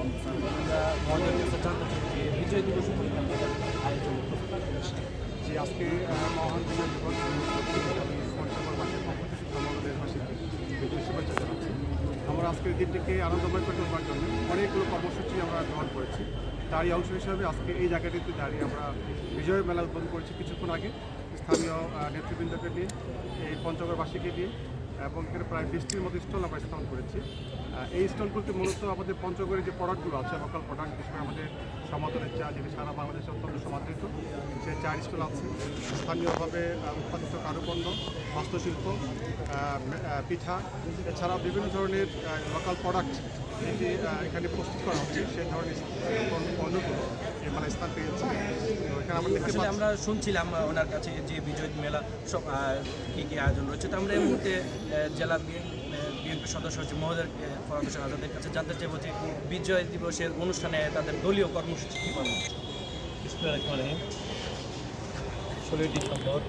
আমরা মহাদের কাছে জানতে চাই যে বিজয় দিবস উপলক্ষে আপনাদের আয়োজন যে আজকে মহান বিজয় দিবস আমি পঞ্চগড় মাসের পক্ষ থেকে আমাদের দেশবাসীকে বিজয় শুভেচ্ছা জানাচ্ছি। আমরা আজকের দিনটিকে আনন্দময় করে তোলবার জন্য অনেকগুলো কর্মসূচি আমরা গ্রহণ করেছি। তারই অংশ হিসাবে আজকে এই জায়গাটিতে দাঁড়িয়ে আমরা বিজয় মেলা উদ্বোধন করেছি কিছুক্ষণ আগে স্থানীয় নেতৃবৃন্দকে নিয়ে, এই পঞ্চগড়বাসীকে নিয়ে, এবং এখানে প্রায় 20টির মতো স্টল আমরা স্থাপন করেছি। এই স্টলগুলোতে মূলত আমাদের পঞ্চগড়ের যে প্রোডাক্টগুলো আছে, লোকাল প্রোডাক্ট, বিশেষ করে আমাদের সমাদরের চা, যেটি সারা বাংলাদেশে অত্যন্ত সমাদৃত, সেই চার স্টল আছে। স্থানীয়ভাবে উৎপাদিত কারুপণ্য, হস্তশিল্প, পিঠা, এছাড়াও বিভিন্ন ধরনের লোকাল প্রোডাক্ট যেটি এখানে প্রস্তুত করা হচ্ছে, সেই ধরনের পণ্যগুলো এই মেলায় স্থান পেয়েছে। তো এখানে আমরা দেখতে আসলে পাচ্ছি আমরা শুনছিলাম ওনার কাছে যে বিজয় মেলা সব কী কী আয়োজন রয়েছে। তো আমরা এই মুহূর্তে জেলা বিএনপি সদস্য হচ্ছে মহোদয় ফরাদ হোসেন আজাদের কাছে জানতে চাইব যে বিজয় দিবসের অনুষ্ঠানে তাদের দলীয় কর্মসূচি কী পালন হচ্ছে। 16 ডিসেম্বর